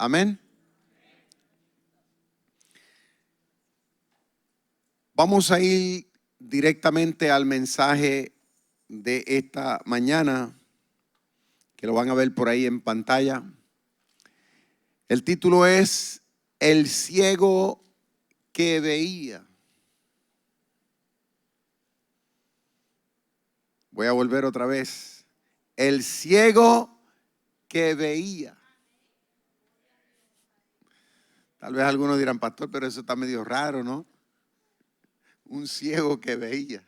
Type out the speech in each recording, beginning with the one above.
Amén. Vamos a ir directamente al mensaje de esta mañana, que lo van a ver por ahí en pantalla. El título es El ciego que veía. Voy a volver otra vez. El ciego que veía. Tal vez algunos dirán, pastor, pero eso está medio raro, ¿no? Un ciego que veía.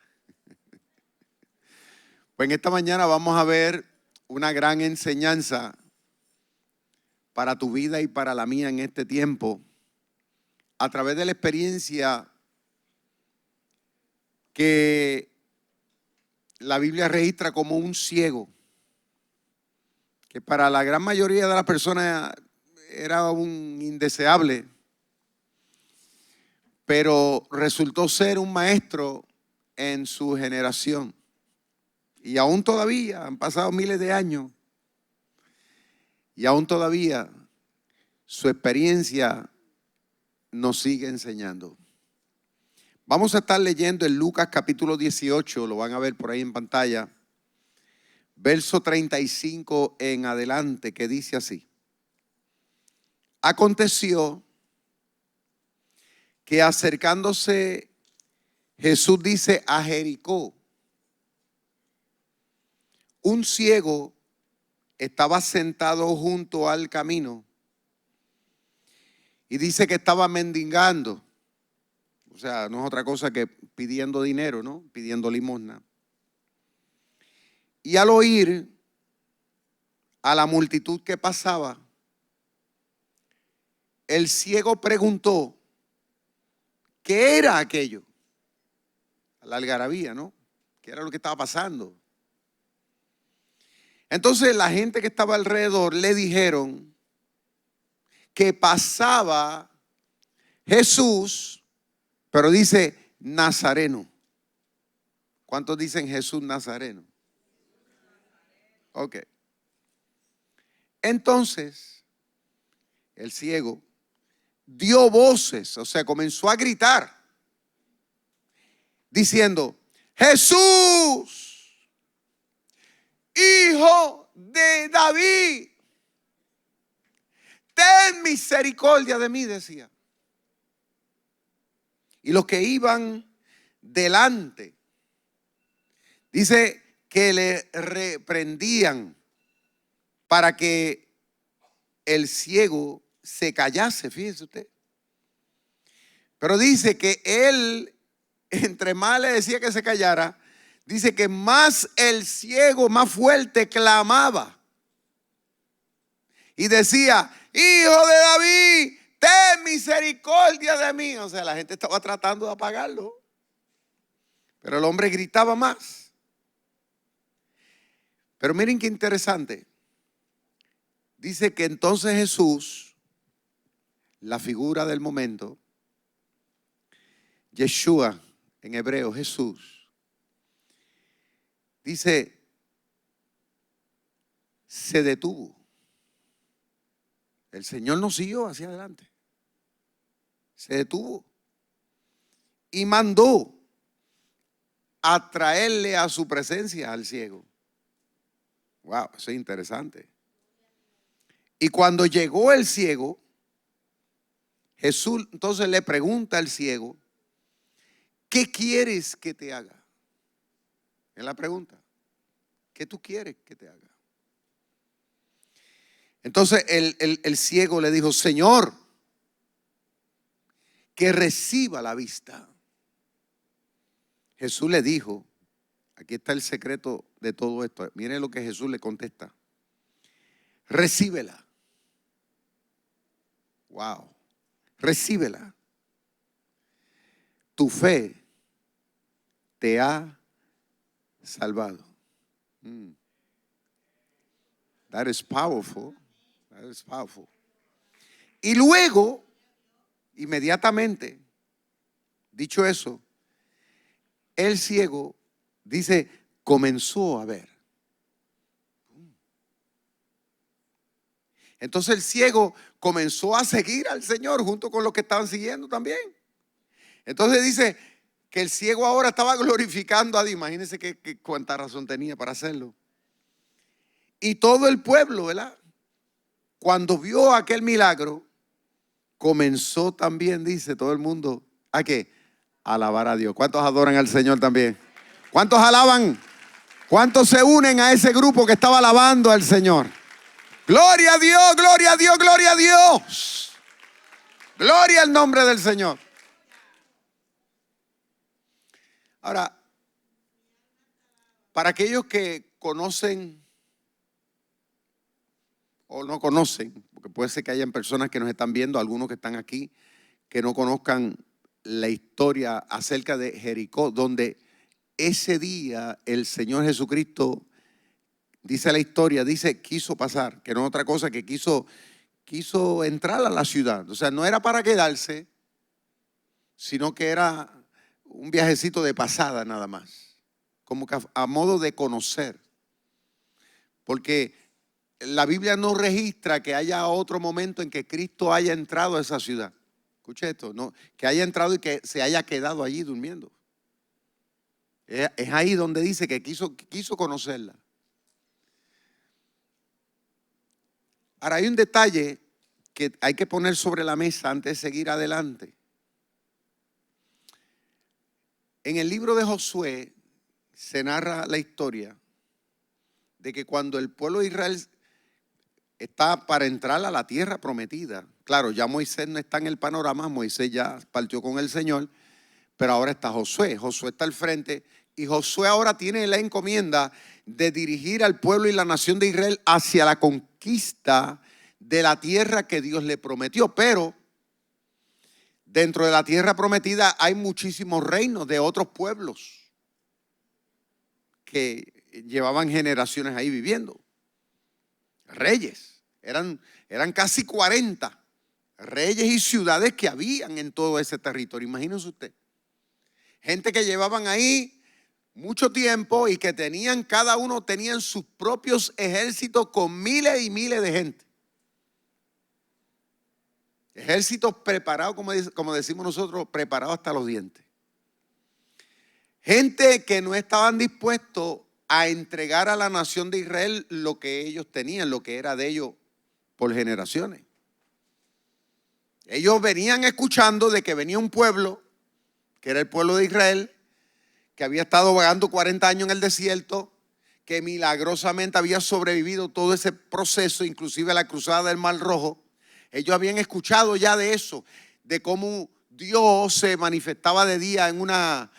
Pues en esta mañana vamos a ver una gran enseñanza para tu vida y para la mía en este tiempo, a través de la experiencia que la Biblia registra como un ciego, que para la gran mayoría de las personas era un indeseable, pero resultó ser un maestro en su generación. Y aún todavía, han pasado miles de años, y aún todavía su experiencia nos sigue enseñando. Vamos a estar leyendo en Lucas capítulo 18, lo van a ver por ahí en pantalla, verso 35 en adelante, que dice así: Aconteció que acercándose Jesús, dice, a Jericó, un ciego estaba sentado junto al camino y dice que estaba mendigando. O sea, no es otra cosa que pidiendo dinero, ¿no? Pidiendo limosna. Y al oír a la multitud que pasaba, el ciego preguntó, ¿qué era aquello? La algarabía, ¿no? ¿Qué era lo que estaba pasando? Entonces la gente que estaba alrededor le dijeron que pasaba Jesús, pero dice Nazareno. ¿Cuántos dicen Jesús Nazareno? Ok. Entonces, el ciego dio voces, o sea, comenzó a gritar, diciendo, Jesús, Hijo de David, ten misericordia de mí, decía. Y los que iban delante, dice que le reprendían para que el ciego se callase, fíjese usted. Pero dice que él, entre más le decía que se callara, dice que más el ciego, más fuerte clamaba. Y decía, Hijo de David, ten misericordia de mí. O sea, la gente estaba tratando de apagarlo, pero el hombre gritaba más. Pero miren qué interesante. Dice que entonces Jesús, la figura del momento, Yeshua en hebreo, Jesús, dice, se detuvo. El Señor no siguió hacia adelante. Se detuvo y mandó a traerle a su presencia al ciego. Wow, eso es interesante. Y cuando llegó el ciego, Jesús entonces le pregunta al ciego, ¿qué quieres que te haga? Es la pregunta. ¿Qué tú quieres que te haga? Entonces el ciego le dijo, Señor, que reciba la vista. Jesús le dijo, aquí está el secreto de todo esto. Miren lo que Jesús le contesta. Recíbela. Wow. Recíbela. Tu fe te ha salvado. That is powerful. That is powerful. Y luego, inmediatamente, dicho eso, el ciego, dice, comenzó a ver. Entonces el ciego comenzó a seguir al Señor junto con los que estaban siguiendo también. Entonces dice que el ciego ahora estaba glorificando a Dios. Imagínense cuánta razón tenía para hacerlo. Y todo el pueblo, ¿verdad?, cuando vio aquel milagro, comenzó también, dice todo el mundo, ¿a qué? A alabar a Dios. ¿Cuántos adoran al Señor también? ¿Cuántos alaban? ¿Cuántos se unen a ese grupo que estaba alabando al Señor? Gloria a Dios, gloria a Dios, gloria a Dios. Gloria al nombre del Señor. Ahora, para aquellos que conocen o no conocen, porque puede ser que hayan personas que nos están viendo, algunos que están aquí, que no conozcan la historia acerca de Jericó, donde ese día el Señor Jesucristo, dice la historia, dice quiso pasar, que no es otra cosa que quiso entrar a la ciudad. O sea, no era para quedarse, sino que era un viajecito de pasada nada más, como que a modo de conocer. Porque la Biblia no registra que haya otro momento en que Cristo haya entrado a esa ciudad. Escuche esto, no, que haya entrado y que se haya quedado allí durmiendo. Es ahí donde dice que quiso conocerla. Ahora hay un detalle que hay que poner sobre la mesa antes de seguir adelante. En el libro de Josué se narra la historia de que cuando el pueblo de Israel está para entrar a la tierra prometida, claro, ya Moisés no está en el panorama, Moisés ya partió con el Señor, pero ahora está Josué. Josué está al frente y Josué ahora tiene la encomienda de dirigir al pueblo y la nación de Israel hacia la conquista de la tierra que Dios le prometió. Pero dentro de la tierra prometida hay muchísimos reinos de otros pueblos que llevaban generaciones ahí viviendo. Reyes, eran casi 40 reyes y ciudades que habían en todo ese territorio. Imagínense usted, gente que llevaban ahí mucho tiempo y que cada uno tenían sus propios ejércitos con miles y miles de gente. Ejércitos preparados, como decimos nosotros, preparados hasta los dientes. Gente que no estaban dispuestos a entregar a la nación de Israel lo que ellos tenían, lo que era de ellos por generaciones. Ellos venían escuchando de que venía un pueblo, que era el pueblo de Israel, que había estado vagando 40 años en el desierto, que milagrosamente había sobrevivido todo ese proceso, inclusive la cruzada del Mar Rojo. Ellos habían escuchado ya de eso, de cómo Dios se manifestaba de día en una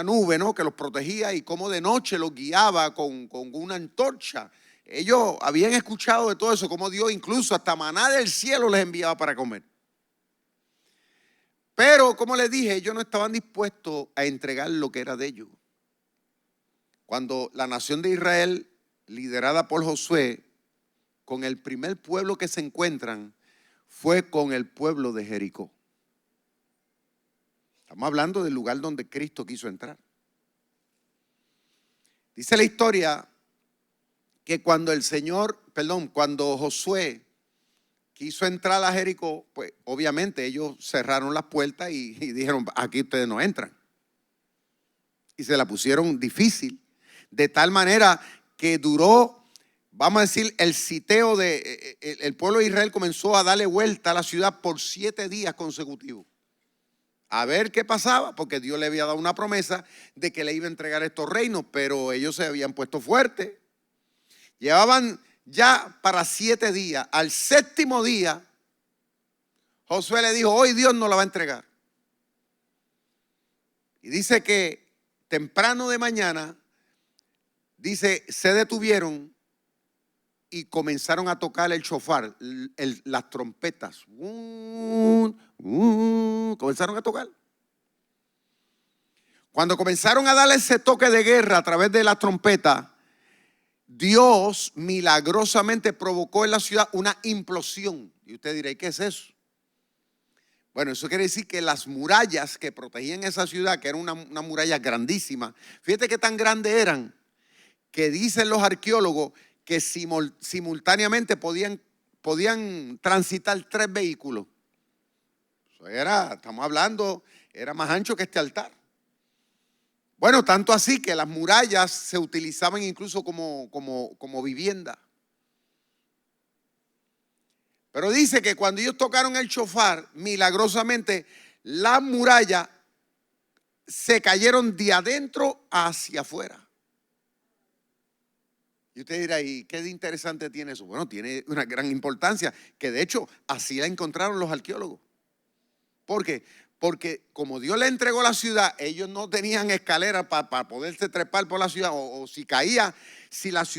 nube, ¿no?, que los protegía, y cómo de noche los guiaba con una antorcha. Ellos habían escuchado de todo eso, cómo Dios incluso hasta maná del cielo les enviaba para comer. Pero, como les dije, ellos no estaban dispuestos a entregar lo que era de ellos. Cuando la nación de Israel, liderada por Josué, con el primer pueblo que se encuentran, fue con el pueblo de Jericó. Estamos hablando del lugar donde Cristo quiso entrar. Dice la historia que cuando cuando Josué quiso entrar a Jericó, pues obviamente ellos cerraron las puertas y dijeron, aquí ustedes no entran. Y se la pusieron difícil, de tal manera que duró, vamos a decir, el sitio el pueblo de Israel comenzó a darle vuelta a la ciudad por 7 días consecutivos. A ver qué pasaba, porque Dios le había dado una promesa de que le iba a entregar estos reinos, pero ellos se habían puesto fuertes. Llevaban ya para 7 días. Al 7º día, Josué le dijo, hoy Dios nos la va a entregar. Y dice que temprano de mañana, dice, se detuvieron y comenzaron a tocar el shofar, las trompetas. Comenzaron a tocar. Cuando comenzaron a darle ese toque de guerra a través de las trompetas, Dios milagrosamente provocó en la ciudad una implosión. Y usted dirá, ¿y qué es eso? Bueno, eso quiere decir que las murallas que protegían esa ciudad, que era una muralla grandísima, fíjate qué tan grandes eran, que dicen los arqueólogos que simultáneamente podían transitar 3 vehículos. Eso estamos hablando, era más ancho que este altar. Bueno, tanto así que las murallas se utilizaban incluso como vivienda. Pero dice que cuando ellos tocaron el shofar, milagrosamente las murallas se cayeron de adentro hacia afuera. Y usted dirá, ¿y qué de interesante tiene eso? Bueno, tiene una gran importancia, que de hecho así la encontraron los arqueólogos. ¿Por qué? Porque como Dios le entregó la ciudad, ellos no tenían escaleras para poderse trepar por la ciudad, o si caía, si las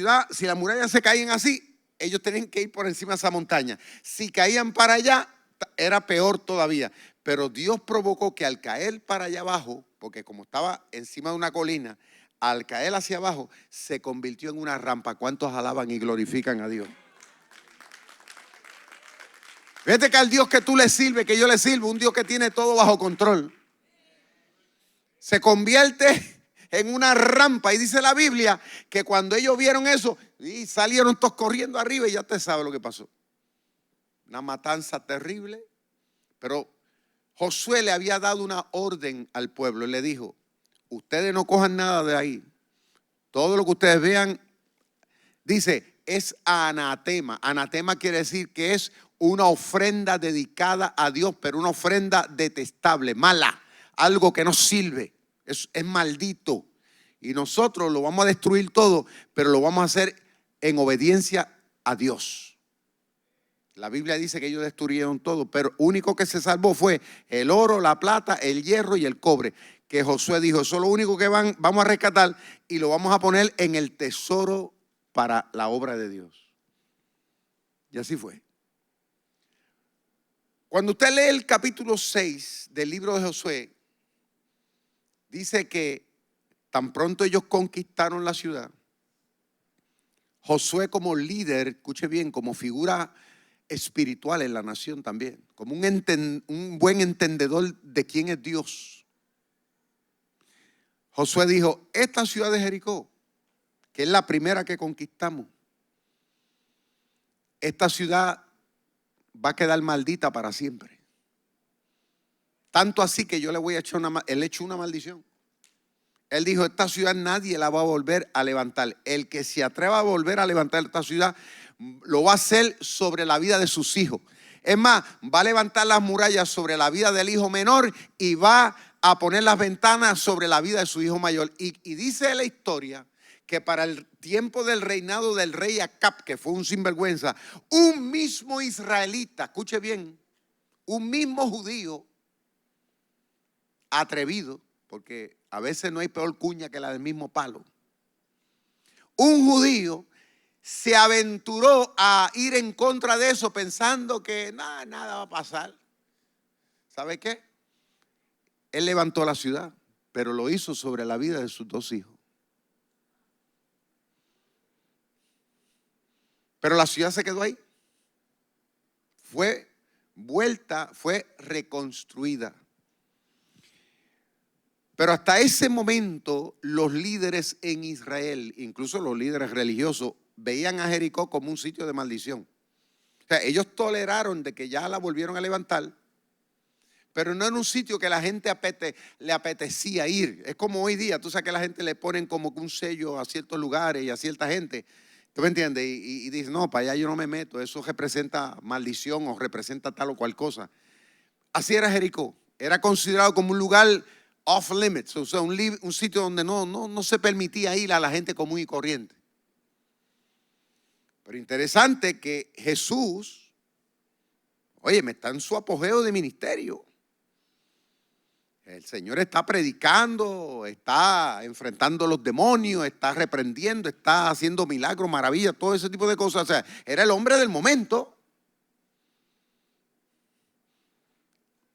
murallas se caían así, ellos tenían que ir por encima de esa montaña. Si caían para allá, era peor todavía. Pero Dios provocó que al caer para allá abajo, porque como estaba encima de una colina, al caer hacia abajo, se convirtió en una rampa. ¿Cuántos alaban y glorifican a Dios? Fíjate que al Dios que tú le sirves, que yo le sirvo, un Dios que tiene todo bajo control, se convierte en una rampa. Y dice la Biblia que cuando ellos vieron eso, y salieron todos corriendo arriba, y ya usted sabe lo que pasó. Una matanza terrible. Pero Josué le había dado una orden al pueblo y le dijo: ustedes no cojan nada de ahí. Todo lo que ustedes vean, dice, es anatema. Anatema quiere decir que es una ofrenda dedicada a Dios, pero una ofrenda detestable, mala, algo que no sirve, es maldito. Y nosotros lo vamos a destruir todo, pero lo vamos a hacer en obediencia a Dios. La Biblia dice que ellos destruyeron todo, pero único que se salvó fue el oro, la plata, el hierro y el cobre. Que Josué dijo, eso es lo único que vamos a rescatar y lo vamos a poner en el tesoro para la obra de Dios. Y así fue. Cuando usted lee el capítulo 6 del libro de Josué, dice que tan pronto ellos conquistaron la ciudad, Josué como líder, escuche bien, como figura espiritual en la nación también, como un buen entendedor de quién es Dios, Josué dijo, esta ciudad de Jericó, que es la primera que conquistamos, esta ciudad va a quedar maldita para siempre. Tanto así que yo le voy a echar él echó una maldición. Él dijo, esta ciudad nadie la va a volver a levantar. El que se atreva a volver a levantar esta ciudad, lo va a hacer sobre la vida de sus hijos. Es más, va a levantar las murallas sobre la vida del hijo menor y va a poner las ventanas sobre la vida de su hijo mayor. Y dice la historia que para el tiempo del reinado del rey Acab, que fue un sinvergüenza, un mismo israelita, escuche bien, un mismo judío atrevido, porque a veces no hay peor cuña que la del mismo palo, un judío se aventuró a ir en contra de eso pensando que nada va a pasar. ¿Sabe qué? Él levantó la ciudad, pero lo hizo sobre la vida de sus 2 hijos. Pero la ciudad se quedó ahí. Fue reconstruida. Pero hasta ese momento los líderes en Israel, incluso los líderes religiosos, veían a Jericó como un sitio de maldición. O sea, ellos toleraron de que ya la volvieron a levantar, pero no en un sitio que la gente le apetecía ir. Es como hoy día, tú sabes que la gente le ponen como un sello a ciertos lugares y a cierta gente. ¿Tú me entiendes? Y dices, no, para allá yo no me meto, eso representa maldición o representa tal o cual cosa. Así era Jericó. Era considerado como un lugar off limits, o sea, un sitio donde no se permitía ir a la gente común y corriente. Pero interesante que Jesús, me está en su apogeo de ministerio. El Señor está predicando, está enfrentando a los demonios, está reprendiendo, está haciendo milagros, maravillas, todo ese tipo de cosas. O sea, era el hombre del momento.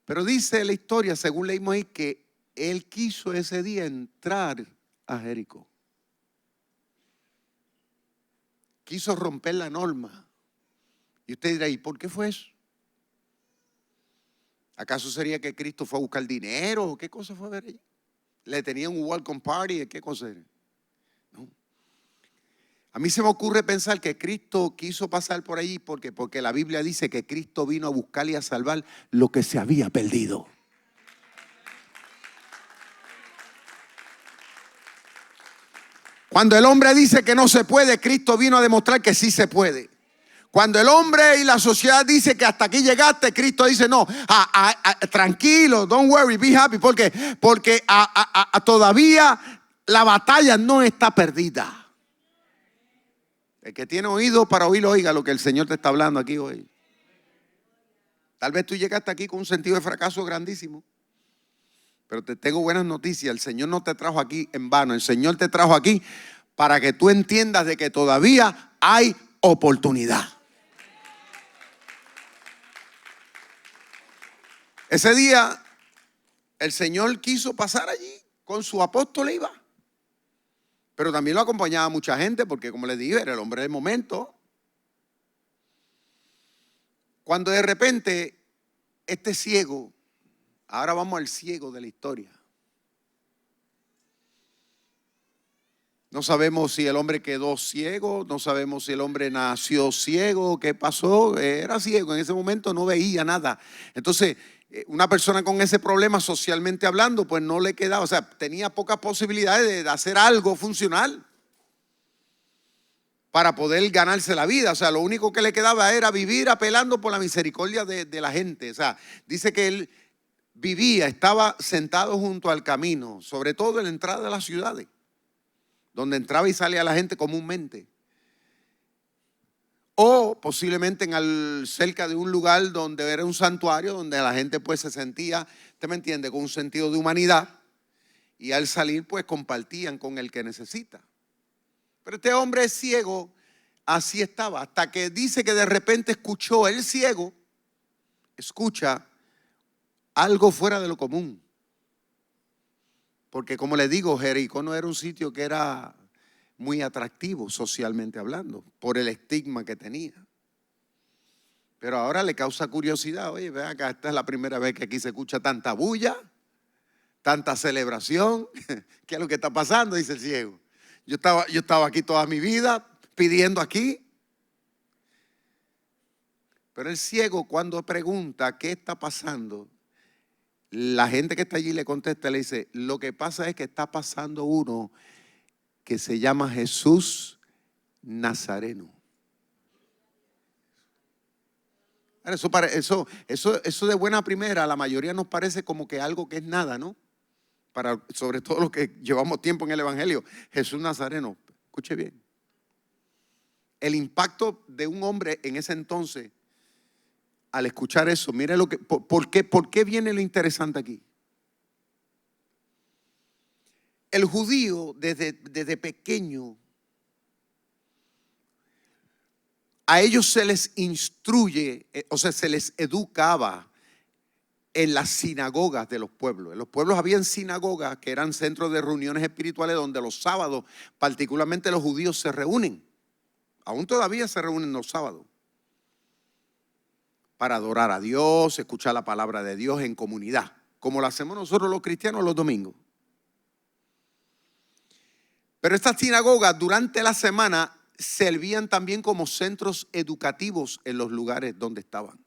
Pero dice la historia, según leímos ahí, que él quiso ese día entrar a Jericó. Quiso romper la norma. Y usted dirá, ¿y por qué fue eso? ¿Acaso sería que Cristo fue a buscar dinero? ¿O qué cosa fue a ver allí? ¿Le tenían un welcome party? ¿Qué cosa era? No. A mí se me ocurre pensar que Cristo quiso pasar por allí porque la Biblia dice que Cristo vino a buscar y a salvar lo que se había perdido. Cuando el hombre dice que no se puede, Cristo vino a demostrar que sí se puede. Cuando el hombre y la sociedad dice que hasta aquí llegaste, Cristo dice no, tranquilo, don't worry, be happy, porque todavía la batalla no está perdida. El que tiene oído para oír, oiga lo que el Señor te está hablando aquí hoy. Tal vez tú llegaste aquí con un sentido de fracaso grandísimo, pero te tengo buenas noticias. El Señor no te trajo aquí en vano. El Señor te trajo aquí para que tú entiendas de que todavía hay oportunidad. Ese día el Señor quiso pasar allí, con su apóstol iba. Pero también lo acompañaba mucha gente porque, como les dije, era el hombre del momento. Cuando de repente este ciego, ahora vamos al ciego de la historia. No sabemos si el hombre quedó ciego, no sabemos si el hombre nació ciego, qué pasó, era ciego, en ese momento no veía nada. Entonces, una persona con ese problema socialmente hablando, pues no le quedaba, o sea, tenía pocas posibilidades de hacer algo funcional para poder ganarse la vida. O sea, lo único que le quedaba era vivir apelando por la misericordia de la gente. O sea, dice que él vivía, estaba sentado junto al camino, sobre todo en la entrada de las ciudades, donde entraba y salía la gente comúnmente. O posiblemente cerca de un lugar donde era un santuario, donde la gente pues se sentía, ¿usted me entiende?, con un sentido de humanidad. Y al salir pues compartían con el que necesita. Pero este hombre es ciego, así estaba, hasta que dice que de repente escuchó, el ciego escucha algo fuera de lo común. Porque como les digo, Jericó no era un sitio que era muy atractivo socialmente hablando, por el estigma que tenía. Pero ahora le causa curiosidad. Oye, ve acá, esta es la primera vez que aquí se escucha tanta bulla, tanta celebración. ¿Qué es lo que está pasando?, dice el ciego. Yo estaba aquí toda mi vida pidiendo aquí. Pero el ciego, cuando pregunta qué está pasando, la gente que está allí le contesta, le dice, lo que pasa es que está pasando uno que se llama Jesús Nazareno. Eso de buena primera a la mayoría nos parece como que algo que es nada, ¿no? Sobre todo los que llevamos tiempo en el Evangelio. Jesús Nazareno, escuche bien. El impacto de un hombre en ese entonces, al escuchar eso, mire ¿por qué viene lo interesante aquí? El judío desde pequeño, a ellos se les instruye, o sea, se les educaba en las sinagogas de los pueblos. En los pueblos habían sinagogas que eran centros de reuniones espirituales donde los sábados, particularmente los judíos, se reúnen. Aún todavía se reúnen los sábados para adorar a Dios, escuchar la palabra de Dios en comunidad, como lo hacemos nosotros los cristianos los domingos. Pero estas sinagogas durante la semana servían también como centros educativos en los lugares donde estaban.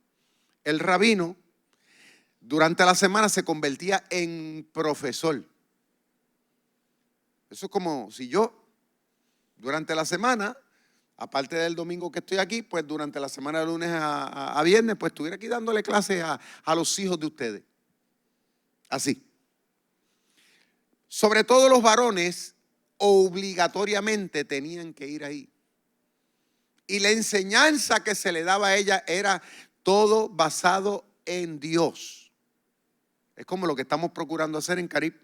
El rabino durante la semana se convertía en profesor. Eso es como si yo durante la semana, aparte del domingo que estoy aquí, pues durante la semana de lunes a viernes, pues estuviera aquí dándole clases a los hijos de ustedes. Así. Sobre todo los varones obligatoriamente tenían que ir ahí. Y la enseñanza que se le daba a ella era todo basado en Dios. Es como lo que estamos procurando hacer en Carib.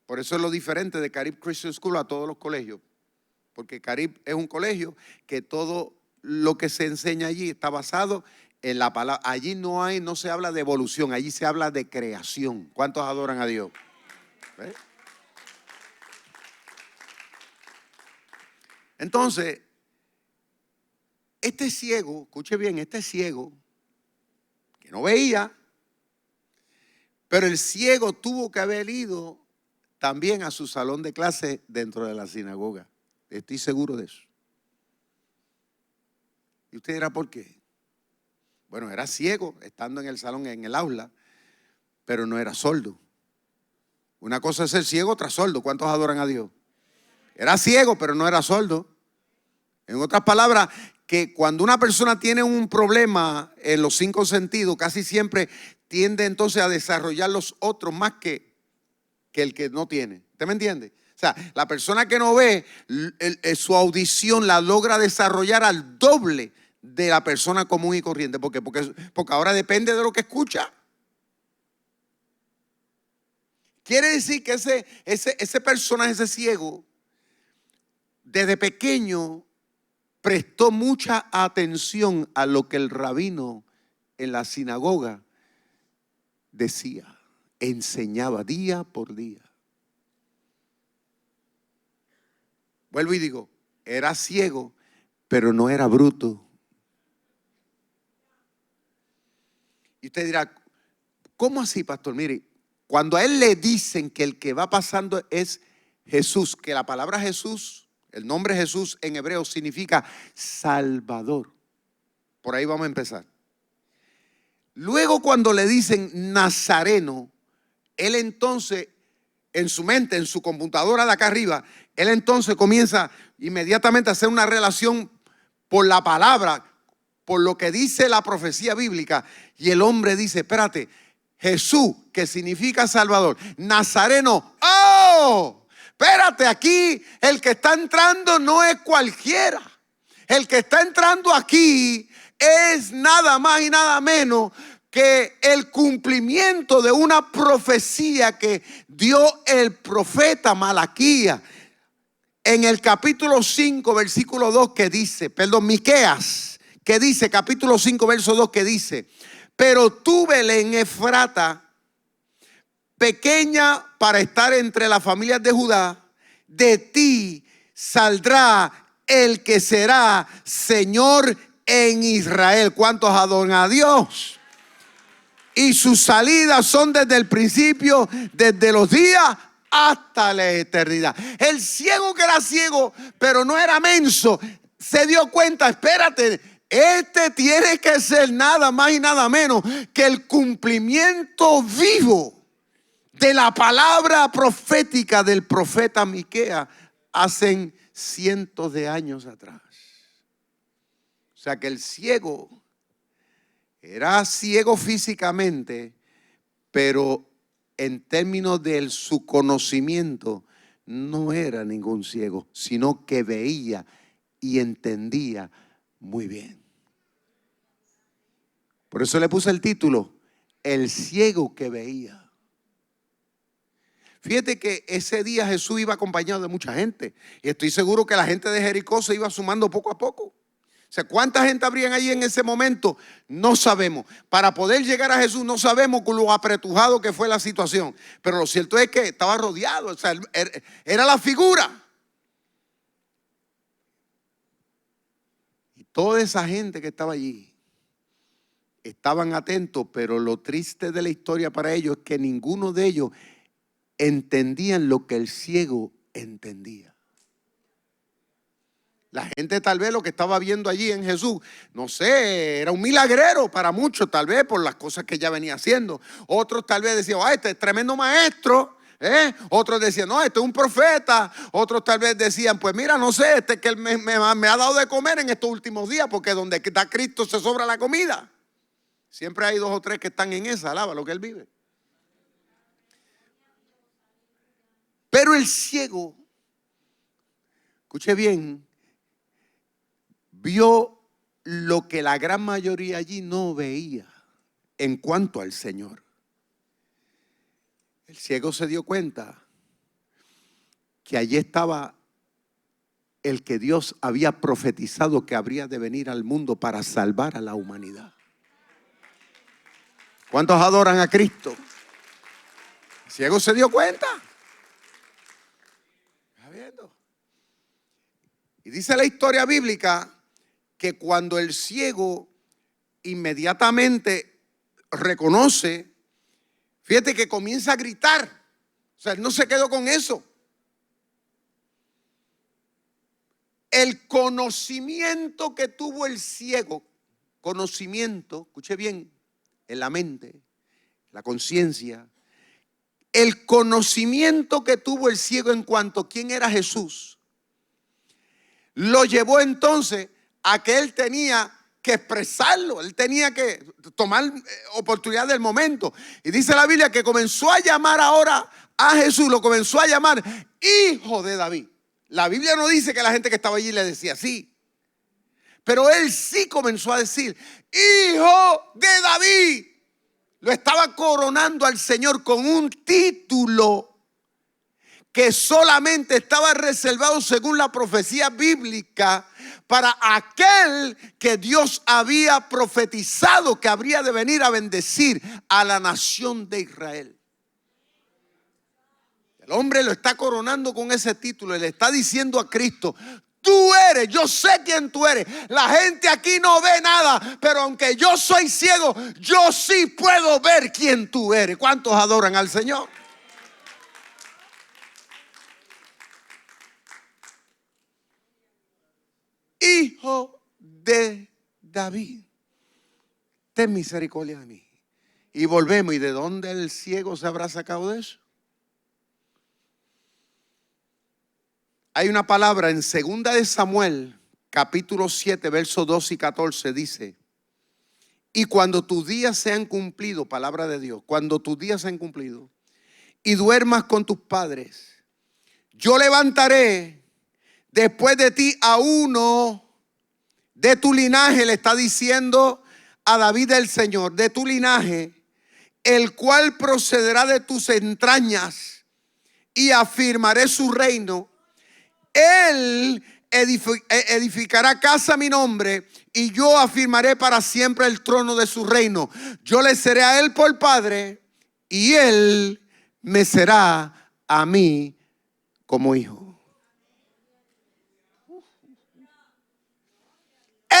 Por eso es lo diferente de Carib Christian School a todos los colegios. Porque Carib es un colegio que todo lo que se enseña allí está basado en la palabra. Allí no se habla de evolución, allí se habla de creación. ¿Cuántos adoran a Dios? ¿Ves? Entonces, este ciego, escuche bien, este ciego que no veía, pero el ciego tuvo que haber ido también a su salón de clase dentro de la sinagoga. Estoy seguro de eso. Y usted dirá, ¿por qué? Bueno, era ciego estando en el salón, en el aula, pero no era sordo. Una cosa es ser ciego, otra sordo. ¿Cuántos adoran a Dios? Era ciego, pero no era sordo. En otras palabras, que cuando una persona tiene un problema en los 5 sentidos, casi siempre tiende entonces a desarrollar los otros más que el que no tiene. ¿Usted me entiende? O sea, la persona que no ve, su audición la logra desarrollar al doble de la persona común y corriente. ¿Por qué? Porque ahora depende de lo que escucha. Quiere decir que ese personaje, ese ciego, desde pequeño prestó mucha atención a lo que el rabino en la sinagoga decía, enseñaba día por día. Vuelvo y digo, era ciego, pero no era bruto. Y usted dirá, ¿cómo así, pastor? Mire, cuando a él le dicen que el que va pasando es Jesús, que la palabra Jesús, el nombre Jesús en hebreo significa Salvador. Por ahí vamos a empezar. Luego cuando le dicen Nazareno, él entonces, en su mente, en su computadora de acá arriba, él entonces comienza inmediatamente a hacer una relación por la palabra, por lo que dice la profecía bíblica. Y el hombre dice, espérate, Jesús, que significa Salvador, Nazareno, ¡oh! Espérate, aquí el que está entrando no es cualquiera. El que está entrando aquí es nada más y nada menos que el cumplimiento de una profecía que dio el profeta Malaquías en el capítulo 5, versículo 2 que dice, Miqueas, que dice, capítulo 5, verso 2 que dice, pero tú, Belén Efrata, pequeña para estar entre las familias de Judá, de ti saldrá el que será Señor en Israel. ¿Cuántos adoran a Dios? Y sus salidas son desde el principio, desde los días hasta la eternidad. El ciego, que era ciego, pero no era menso, se dio cuenta, espérate, este tiene que ser nada más y nada menos que el cumplimiento vivo de la palabra profética del profeta Miqueas hace cientos de años atrás. O sea que el ciego era ciego físicamente, pero en términos de su conocimiento no era ningún ciego, sino que veía y entendía muy bien. Por eso le puse el título, El ciego que veía. Fíjate que ese día Jesús iba acompañado de mucha gente. Y estoy seguro que la gente de Jericó se iba sumando poco a poco. O sea, ¿cuánta gente habrían allí en ese momento? No sabemos. Para poder llegar a Jesús no sabemos con lo apretujado que fue la situación. Pero lo cierto es que estaba rodeado. O sea, era la figura. Y toda esa gente que estaba allí estaban atentos, pero lo triste de la historia para ellos es que ninguno de ellos entendían lo que el ciego entendía. La gente tal vez lo que estaba viendo allí en Jesús, no sé, era un milagrero para muchos, tal vez por las cosas que ya venía haciendo. Otros tal vez decían, este es tremendo maestro. Otros decían, no, este es un profeta. Otros tal vez decían, pues mira, no sé, este que me ha dado de comer en estos últimos días, porque donde está Cristo se sobra la comida. Siempre hay 2 o 3 que están en esa, alaba lo que él vive. Pero el ciego, escuche bien, vio lo que la gran mayoría allí no veía en cuanto al Señor. El ciego se dio cuenta que allí estaba el que Dios había profetizado que habría de venir al mundo para salvar a la humanidad. ¿Cuántos adoran a Cristo? El ciego se dio cuenta. Y dice la historia bíblica que cuando el ciego inmediatamente reconoce, fíjate que comienza a gritar. O sea, él no se quedó con eso. El conocimiento que tuvo el ciego, conocimiento, escuche bien, en la mente, la conciencia, el conocimiento que tuvo el ciego en cuanto a quién era Jesús, lo llevó entonces a que él tenía que expresarlo, él tenía que tomar oportunidad del momento. Y dice la Biblia que comenzó a llamar ahora a Jesús, lo comenzó a llamar hijo de David. La Biblia no dice que la gente que estaba allí le decía así, pero él sí comenzó a decir hijo de David. Lo estaba coronando al Señor con un título que solamente estaba reservado según la profecía bíblica para aquel que Dios había profetizado que habría de venir a bendecir a la nación de Israel. El hombre lo está coronando con ese título y le está diciendo a Cristo: tú eres, yo sé quién tú eres. La gente aquí no ve nada, pero aunque yo soy ciego, yo sí puedo ver quién tú eres. ¿Cuántos adoran al Señor? Hijo de David, ten misericordia de mí. Y volvemos, ¿y de dónde el ciego se habrá sacado de eso? Hay una palabra en 2 de Samuel, capítulo 7, versos 12 y 14, dice: y cuando tus días sean cumplidos, palabra de Dios, cuando tus días sean cumplidos y duermas con tus padres, yo levantaré después de ti a uno de tu linaje, le está diciendo a David el Señor, de tu linaje, el cual procederá de tus entrañas, y afirmaré su reino. Él edificará casa a mi nombre, y yo afirmaré para siempre el trono de su reino. Yo le seré a él por padre, y él me será a mí como hijo.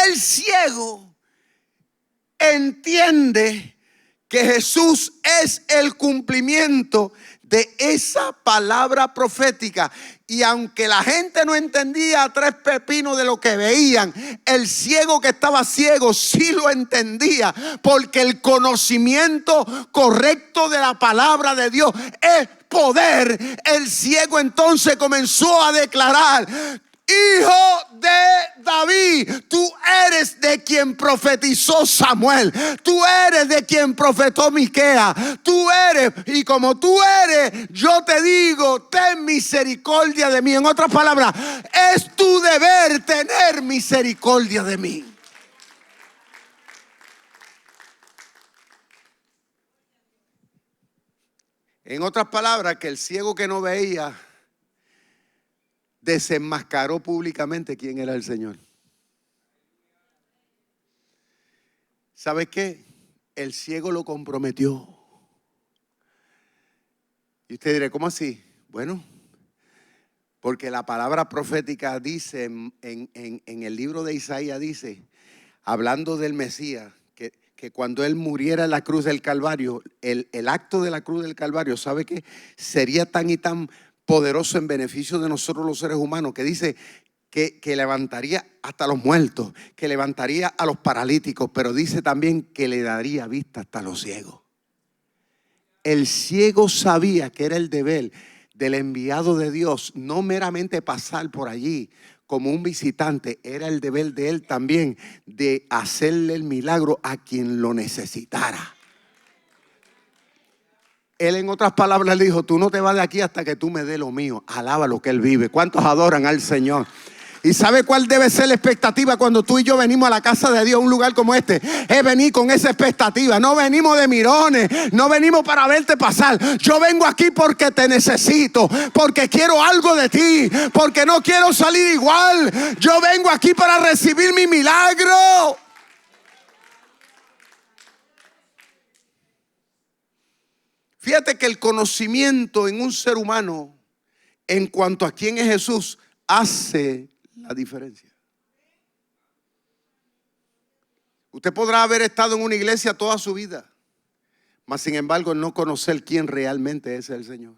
El ciego entiende que Jesús es el cumplimiento de esa palabra profética. Y aunque la gente no entendía tres pepinos de lo que veían, el ciego que estaba ciego sí lo entendía, porque el conocimiento correcto de la palabra de Dios es poder. El ciego entonces comenzó a declarar: hijo de David, tú eres de quien profetizó Samuel, tú eres de quien profetizó Miqueas, tú eres, y como tú eres, yo te digo, ten misericordia de mí. En otras palabras, es tu deber tener misericordia de mí. En otras palabras, que el ciego que no veía desenmascaró públicamente quién era el Señor. ¿Sabe qué? El ciego lo comprometió. Y usted dirá, ¿cómo así? Bueno, porque la palabra profética dice en el libro de Isaías, dice, hablando del Mesías, que cuando él muriera en la cruz del Calvario, el acto de la cruz del Calvario, ¿sabe qué? Sería tan y tan poderoso en beneficio de nosotros los seres humanos, que dice que levantaría hasta los muertos, que levantaría a los paralíticos, pero dice también que le daría vista hasta a los ciegos. El ciego sabía que era el deber del enviado de Dios, no meramente pasar por allí como un visitante, era el deber de él también de hacerle el milagro a quien lo necesitara. Él, en otras palabras, le dijo: tú no te vas de aquí hasta que tú me des lo mío. Alaba lo que él vive. ¿Cuántos adoran al Señor? ¿Y sabe cuál debe ser la expectativa cuando tú y yo venimos a la casa de Dios, a un lugar como este? Es venir con esa expectativa. No venimos de mirones, no venimos para verte pasar. Yo vengo aquí porque te necesito, porque quiero algo de ti, porque no quiero salir igual. Yo vengo aquí para recibir mi milagro. Fíjate que el conocimiento en un ser humano en cuanto a quién es Jesús hace la diferencia. Usted podrá haber estado en una iglesia toda su vida, mas sin embargo no conocer quién realmente es el Señor.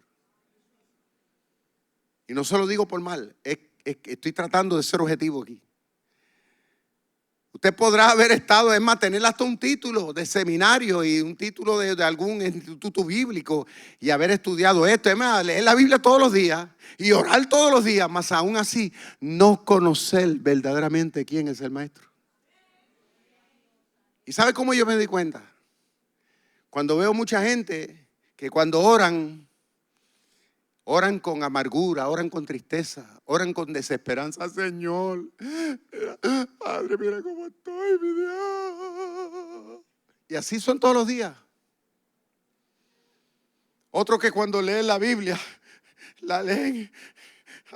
Y no se lo digo por mal, es estoy tratando de ser objetivo aquí. Usted podrá haber estado, es más, tener hasta un título de seminario y un título de algún instituto bíblico y haber estudiado esto. Es más, leer la Biblia todos los días y orar todos los días, más aún así, no conocer verdaderamente quién es el maestro. ¿Y sabe cómo yo me di cuenta? Cuando veo mucha gente que cuando oran con amargura, oran con tristeza, oran con desesperanza. Señor, Padre, mira cómo estoy, mi Dios. Y así son todos los días. Otros que cuando leen la Biblia, la leen.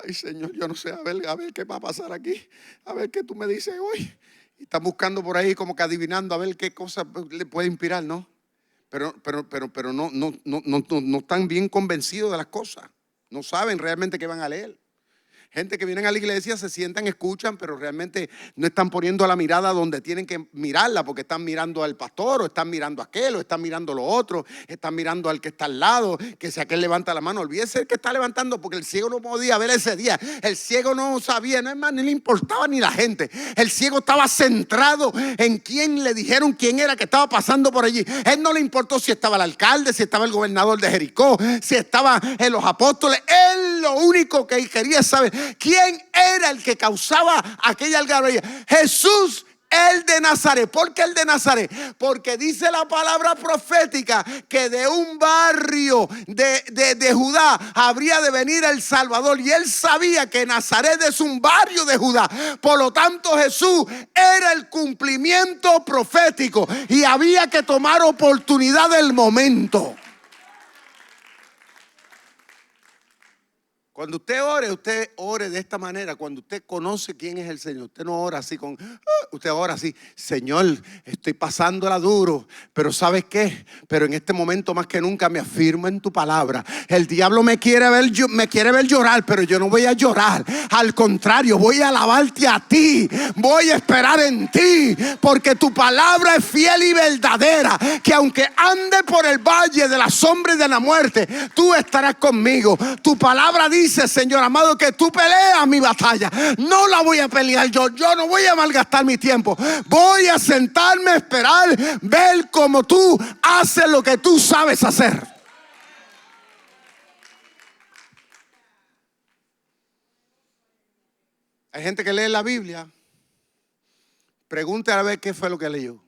Ay, Señor, yo no sé, a ver qué va a pasar aquí. A ver qué tú me dices hoy. Y están buscando por ahí como que adivinando a ver qué cosa le puede inspirar, ¿no? Pero no están bien convencidos de las cosas. No saben realmente qué van a leer. Gente que vienen a la iglesia, se sientan, escuchan, pero realmente no están poniendo la mirada donde tienen que mirarla, porque están mirando al pastor, o están mirando a aquel, o están mirando a lo otro, están mirando al que está al lado, que si aquel levanta la mano, olvídese el que está levantando, porque el ciego no podía ver ese día. El ciego no sabía, no es más, ni le importaba ni la gente. El ciego estaba centrado en quién le dijeron quién era que estaba pasando por allí. Él no le importó si estaba el alcalde, si estaba el gobernador de Jericó, si estaban los apóstoles. Él lo único que quería saber quién era el que causaba aquella algarabía. Jesús, el de Nazaret. ¿Por qué el de Nazaret? Porque dice la palabra profética que de un barrio de Judá habría de venir el Salvador. Y él sabía que Nazaret es un barrio de Judá. Por lo tanto, Jesús era el cumplimiento profético y había que tomar oportunidad del momento. Cuando usted ore de esta manera. Cuando usted conoce quién es el Señor, usted no ora así usted ora así: Señor, estoy pasándola duro, pero ¿sabes qué? Pero en este momento más que nunca me afirmo en tu palabra. El diablo me quiere ver llorar, pero yo no voy a llorar. Al contrario, voy a alabarte a ti, voy a esperar en ti, porque tu palabra es fiel y verdadera, que aunque ande por el valle de la sombra y de la muerte, tú estarás conmigo. Tu palabra dice, Señor amado, que tú peleas mi batalla. No la voy a pelear yo no voy a malgastar mi tiempo. Voy a sentarme a esperar, ver cómo tú haces lo que tú sabes hacer. Hay gente que lee la Biblia, pregúntale a ver qué fue lo que leyó.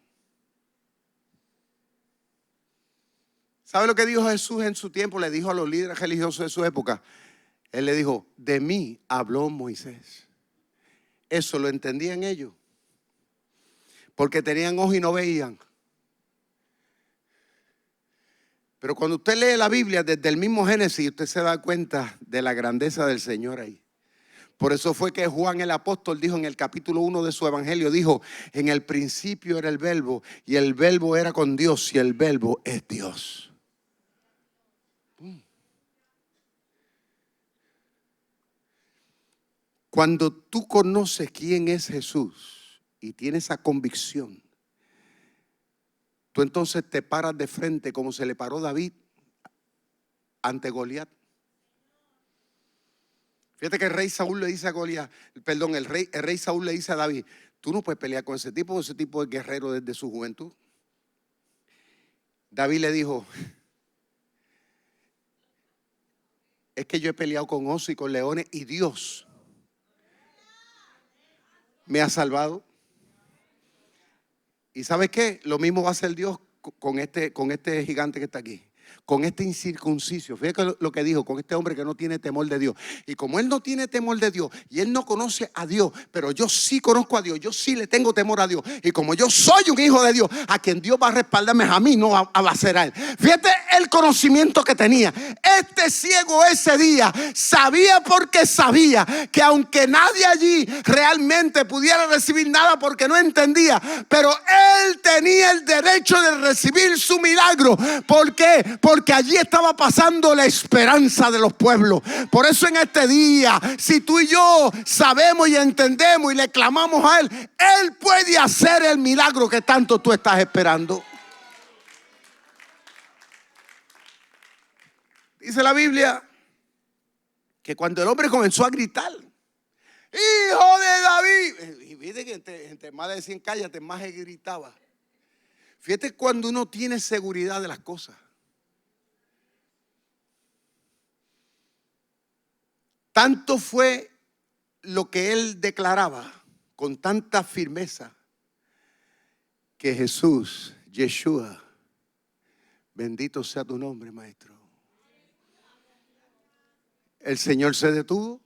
¿Sabe lo que dijo Jesús en su tiempo? Le dijo a los líderes religiosos de su época. Él le dijo: de mí habló Moisés. Eso lo entendían ellos, porque tenían ojos y no veían. Pero cuando usted lee la Biblia desde el mismo Génesis, usted se da cuenta de la grandeza del Señor ahí. Por eso fue que Juan el apóstol dijo en el capítulo 1 de su evangelio, dijo: en el principio era el verbo, y el verbo era con Dios, y el verbo es Dios. Cuando tú conoces quién es Jesús y tienes esa convicción, tú entonces te paras de frente como se le paró David ante Goliat. Fíjate que el rey Saúl le dice a Goliat, el rey Saúl le dice a David: tú no puedes pelear con ese tipo es guerrero desde su juventud. David le dijo: es que yo he peleado con osos y con leones y Dios me ha salvado. ¿Y sabes qué? Lo mismo va a hacer Dios con este gigante que está aquí, con este incircunciso. Fíjate lo que dijo: con este hombre que no tiene temor de Dios. Y como él no tiene temor de Dios y él no conoce a Dios, pero yo sí conozco a Dios, yo sí le tengo temor a Dios. Y como yo soy un hijo de Dios, a quien Dios va a respaldarme a mí, no va a ser a él. Fíjate el conocimiento que tenía. Este ciego ese día sabía, porque sabía que aunque nadie allí realmente pudiera recibir nada porque no entendía, pero él tenía el derecho de recibir su milagro. ¿Por qué? Porque allí estaba pasando la esperanza de los pueblos. Por eso en este día, si tú y yo sabemos y entendemos y le clamamos a él, él puede hacer el milagro que tanto tú estás esperando. Dice la Biblia que cuando el hombre comenzó a gritar, hijo de David. Y viste que entre más decían cállate, más gritaba. Fíjate cuando uno tiene seguridad de las cosas. Tanto fue lo que él declaraba con tanta firmeza que Jesús, Yeshua, bendito sea tu nombre, maestro. El Señor se detuvo.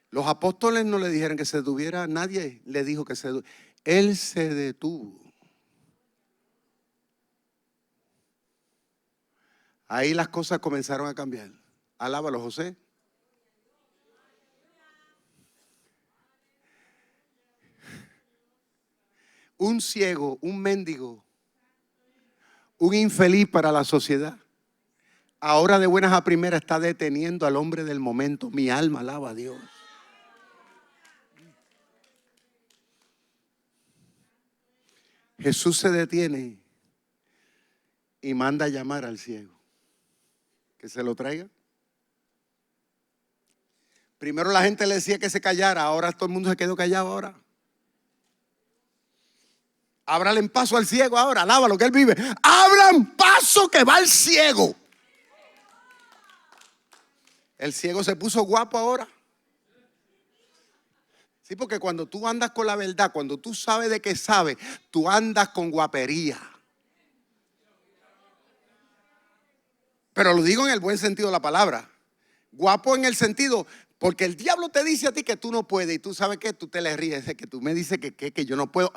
Los apóstoles no le dijeron que se detuviera, nadie le dijo que se detuviera. Él se detuvo. Ahí las cosas comenzaron a cambiar. Alábalo, José. Un ciego, un mendigo, un infeliz para la sociedad, ahora de buenas a primeras está deteniendo al hombre del momento. Mi alma alaba a Dios. Jesús se detiene y manda a llamar al ciego. Que se lo traiga. Primero la gente le decía que se callara, ahora todo el mundo se quedó callado ahora. Ábrale paso al ciego ahora, alábalo que él vive. Abran paso que va el ciego. El ciego se puso guapo ahora. Sí, porque cuando tú andas con la verdad, cuando tú sabes de qué sabes, tú andas con guapería. Pero lo digo en el buen sentido de la palabra. Guapo en el sentido, porque el diablo te dice a ti que tú no puedes y tú sabes que tú te le ríes, que tú me dices que yo no puedo.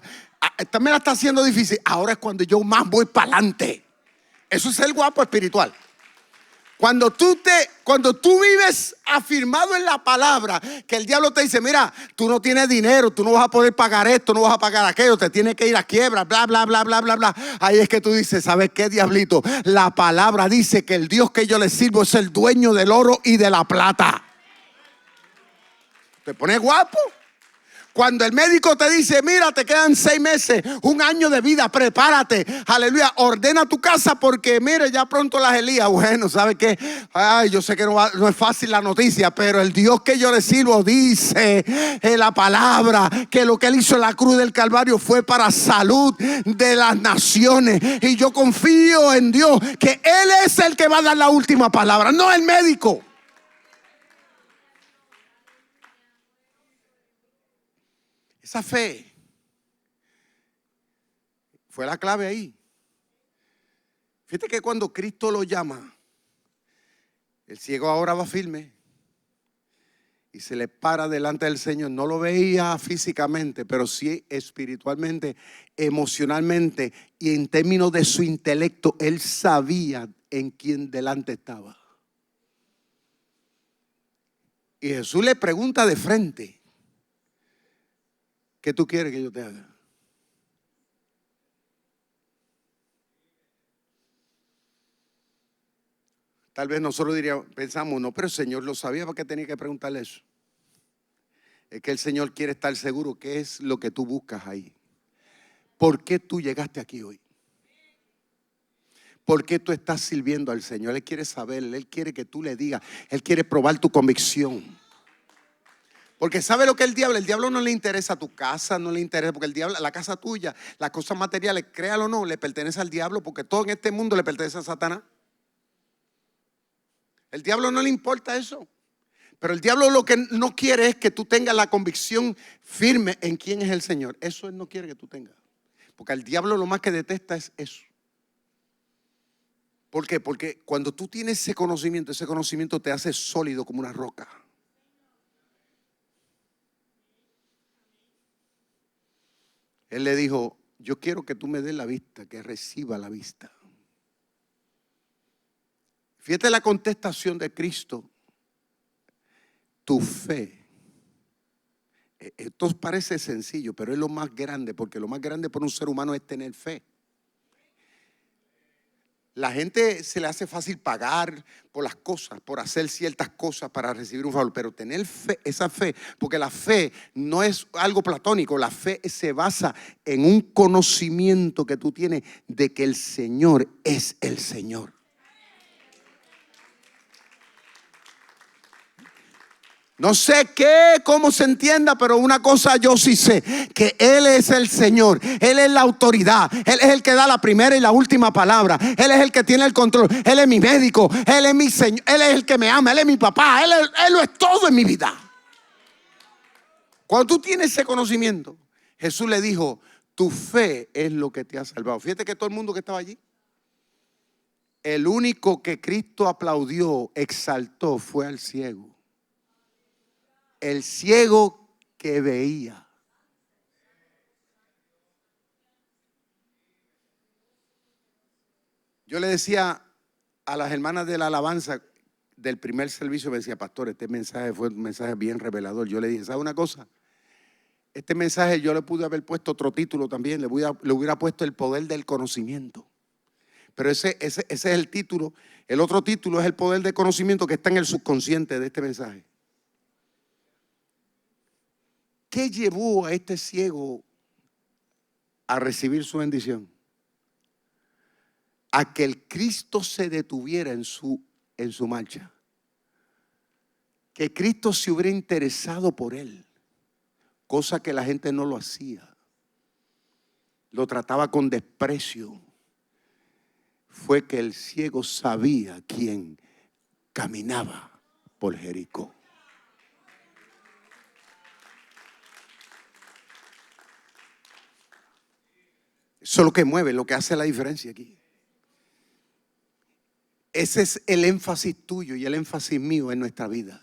Esta me la está haciendo difícil. Ahora es cuando yo más voy para adelante. Eso es el guapo espiritual. Cuando tú vives afirmado en la palabra, que el diablo te dice, mira, tú no tienes dinero, tú no vas a poder pagar esto, no vas a pagar aquello, te tienes que ir a quiebra, bla, bla, bla, bla, bla, bla. Ahí es que tú dices, ¿sabes qué, diablito? La palabra dice que el Dios que yo le sirvo es el dueño del oro y de la plata. Te pones guapo. Cuando el médico te dice, mira, te quedan 6 meses, 1 año de vida, prepárate, aleluya, ordena tu casa porque, mire, ya pronto las Elías. Bueno, ¿sabe qué? Ay, yo sé que no es fácil la noticia, pero el Dios que yo le sirvo dice en la palabra que lo que él hizo en la cruz del Calvario fue para salud de las naciones. Y yo confío en Dios que Él es el que va a dar la última palabra, no el médico. Esa fe fue la clave ahí. Fíjate que cuando Cristo lo llama, el ciego ahora va firme y se le para delante del Señor. No lo veía físicamente, pero sí espiritualmente, emocionalmente y en términos de su intelecto. Él sabía en quién delante estaba. Y Jesús le pregunta de frente, ¿qué tú quieres que yo te haga? Tal vez nosotros pensamos, no, pero el Señor lo sabía, ¿para qué tenía que preguntarle eso? Es que el Señor quiere estar seguro qué es lo que tú buscas ahí. ¿Por qué tú llegaste aquí hoy? ¿Por qué tú estás sirviendo al Señor? Él quiere saber, Él quiere que tú le digas, Él quiere probar tu convicción. Porque ¿sabe lo que el diablo no le interesa tu casa, no le interesa, porque el diablo, la casa tuya, las cosas materiales, créalo o no, le pertenece al diablo, porque todo en este mundo le pertenece a Satanás. El diablo no le importa eso. Pero el diablo lo que no quiere es que tú tengas la convicción firme en quién es el Señor. Eso él no quiere que tú tengas. Porque al diablo lo más que detesta es eso. ¿Por qué? Porque cuando tú tienes ese conocimiento te hace sólido como una roca. Él le dijo, yo quiero que tú me des la vista, que reciba la vista. Fíjate la contestación de Cristo. Tu fe. Esto parece sencillo, pero es lo más grande, porque lo más grande para un ser humano es tener fe. La gente se le hace fácil pagar por las cosas, por hacer ciertas cosas para recibir un favor, pero tener fe, esa fe, porque la fe no es algo platónico, la fe se basa en un conocimiento que tú tienes de que el Señor es el Señor. No sé cómo se entienda, pero una cosa yo sí sé, que Él es el Señor, Él es la autoridad, Él es el que da la primera y la última palabra, Él es el que tiene el control, Él es mi médico, Él es mi Señor, Él es el que me ama, Él es mi papá, Él lo es todo en mi vida. Cuando tú tienes ese conocimiento, Jesús le dijo, tu fe es lo que te ha salvado. Fíjate que todo el mundo que estaba allí, el único que Cristo aplaudió, exaltó, fue al ciego. El ciego que veía. Yo le decía a las hermanas de la alabanza del primer servicio, me decía, pastor, este mensaje fue un mensaje bien revelador. Yo le dije, ¿sabe una cosa? Este mensaje yo le pude haber puesto otro título también, le hubiera puesto el poder del conocimiento. Pero ese es el título. El otro título es el poder del conocimiento que está en el subconsciente de este mensaje. ¿Qué llevó a este ciego a recibir su bendición? A que el Cristo se detuviera en su marcha. Que Cristo se hubiera interesado por él. Cosa que la gente no lo hacía. Lo trataba con desprecio. Fue que el ciego sabía quién caminaba por Jericó. Eso es lo que mueve, lo que hace la diferencia aquí. Ese es el énfasis tuyo y el énfasis mío en nuestra vida.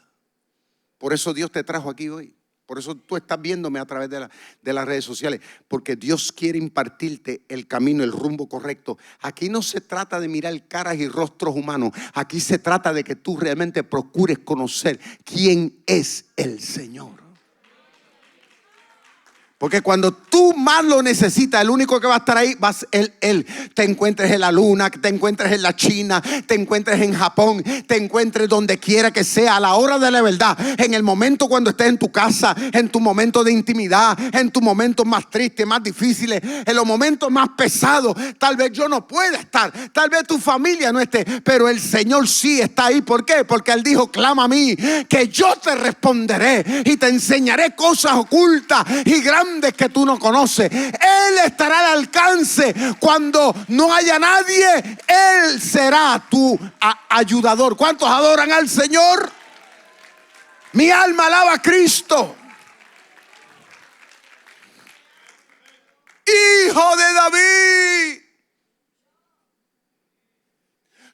Por eso Dios te trajo aquí hoy. Por eso tú estás viéndome a través de las redes sociales. Porque Dios quiere impartirte el camino, el rumbo correcto. Aquí no se trata de mirar caras y rostros humanos. Aquí se trata de que tú realmente procures conocer quién es el Señor. Porque cuando tú más lo necesitas, el único que va a estar ahí va a ser Él. Te encuentres en la luna, te encuentres en la China, te encuentres en Japón, te encuentres donde quiera que sea, a la hora de la verdad, en el momento cuando estés en tu casa, en tu momento de intimidad, en tus momentos más tristes, más difíciles, en los momentos más pesados. Tal vez yo no pueda estar, tal vez tu familia no esté, pero el Señor sí está ahí. ¿Por qué? Porque Él dijo, clama a mí, que yo te responderé y te enseñaré cosas ocultas y grandes que tú no conoces. Él estará al alcance cuando no haya nadie. Él será tu ayudador. ¿Cuántos adoran al Señor? Mi alma alaba a Cristo. Hijo de David,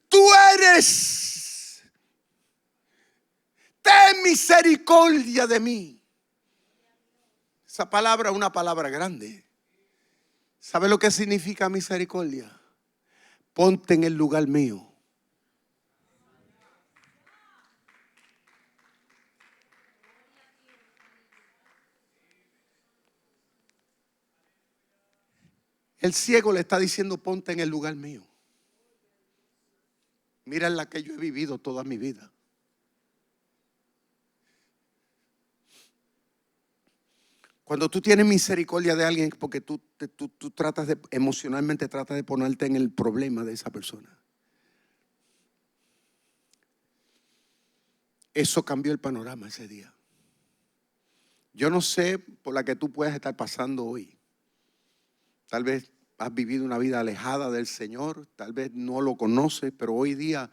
tú eres. Ten misericordia de mí. Esa palabra es una palabra grande. ¿Sabe lo que significa misericordia? Ponte en el lugar mío. El ciego le está diciendo, ponte en el lugar mío. Mira en la que yo he vivido toda mi vida. Cuando tú tienes misericordia de alguien es porque tú tratas de, emocionalmente tratas de ponerte en el problema de esa persona. Eso cambió el panorama ese día. Yo no sé por la que tú puedas estar pasando hoy. Tal vez has vivido una vida alejada del Señor, tal vez no lo conoces, pero hoy día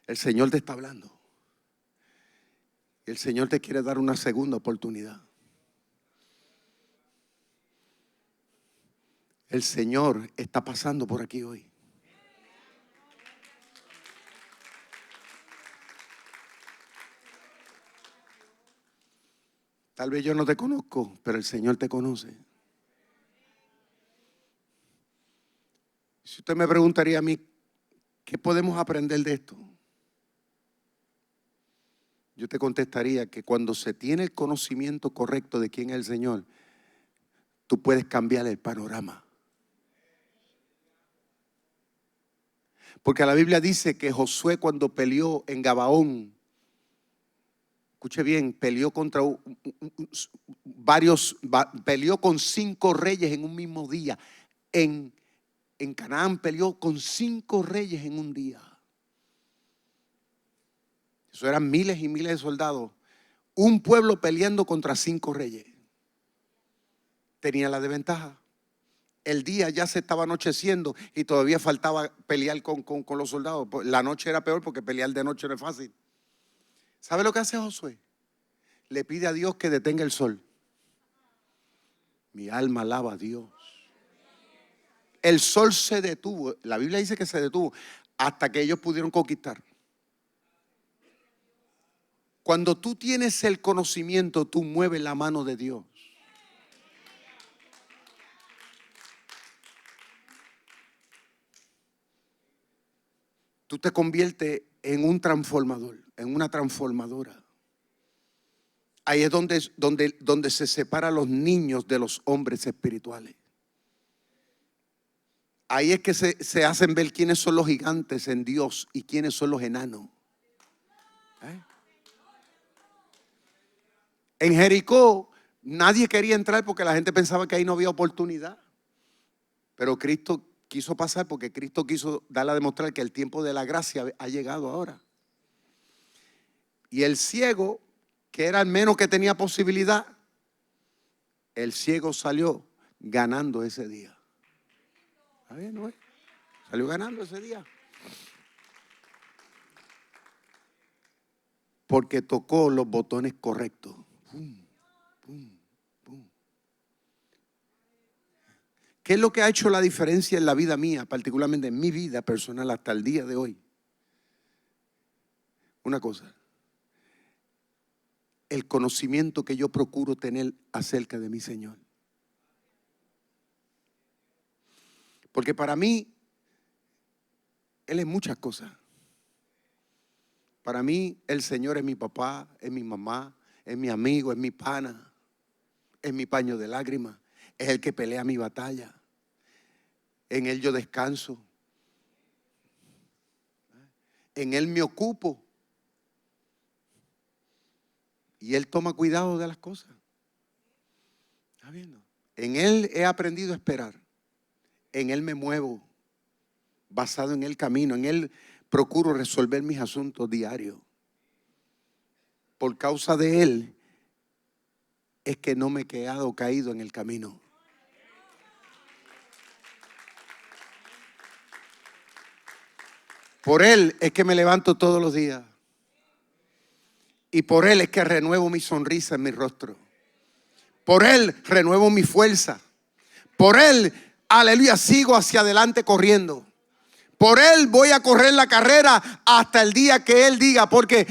el Señor te está hablando. Y el Señor te quiere dar una segunda oportunidad. El Señor está pasando por aquí hoy. Tal vez yo no te conozco, pero el Señor te conoce. Si usted me preguntaría a mí, ¿qué podemos aprender de esto? Yo te contestaría que cuando se tiene el conocimiento correcto de quién es el Señor, tú puedes cambiar el panorama. Porque la Biblia dice que Josué, cuando peleó en Gabaón, escuche bien, peleó contra peleó con 5 reyes en un mismo día. En Canaán peleó con 5 reyes en un día. Eso eran miles y miles de soldados. Un pueblo peleando contra 5 reyes. Tenía la desventaja. El día ya se estaba anocheciendo y todavía faltaba pelear con los soldados. La noche era peor porque pelear de noche no es fácil. ¿Sabe lo que hace Josué? Le pide a Dios que detenga el sol. Mi alma alaba a Dios. El sol se detuvo. La Biblia dice que se detuvo hasta que ellos pudieron conquistar. Cuando tú tienes el conocimiento, tú mueves la mano de Dios. Tú te conviertes en un transformador, en una transformadora. Ahí es donde se separan los niños de los hombres espirituales. Ahí es que se hacen ver quiénes son los gigantes en Dios y quiénes son los enanos. En Jericó nadie quería entrar porque la gente pensaba que ahí no había oportunidad. Pero Cristo quiso pasar porque Cristo quiso darle a demostrar que el tiempo de la gracia ha llegado ahora. Y el ciego, que era el menos que tenía posibilidad, el ciego salió ganando ese día. ¿Está bien, no es? Salió ganando ese día. Porque tocó los botones correctos. Pum, pum, pum. ¿Qué es lo que ha hecho la diferencia en la vida mía, particularmente en mi vida personal hasta el día de hoy? Una cosa. El conocimiento que yo procuro tener acerca de mi Señor. Porque para mí, Él es muchas cosas. Para mí, el Señor es mi papá, es mi mamá, es mi amigo, es mi pana, es mi paño de lágrimas, es el que pelea mi batalla. En Él yo descanso. En Él me ocupo. Y Él toma cuidado de las cosas. ¿Está viendo? En Él he aprendido a esperar. En Él me muevo. Basado en Él camino. En Él procuro resolver mis asuntos diarios. Por causa de Él es que no me he quedado caído en el camino. Por Él es que me levanto todos los días. Y por Él es que renuevo mi sonrisa en mi rostro. Por Él renuevo mi fuerza. Por Él, aleluya, sigo hacia adelante corriendo. Por Él voy a correr la carrera hasta el día que Él diga. Porque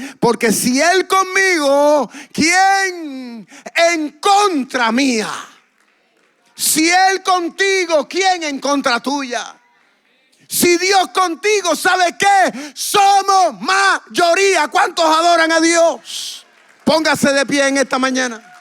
si Él conmigo, ¿quién en contra mía? Si Él contigo, ¿quién en contra tuya? Si Dios contigo, ¿sabe qué? Somos mayoría. ¿Cuántos adoran a Dios? Póngase de pie en esta mañana.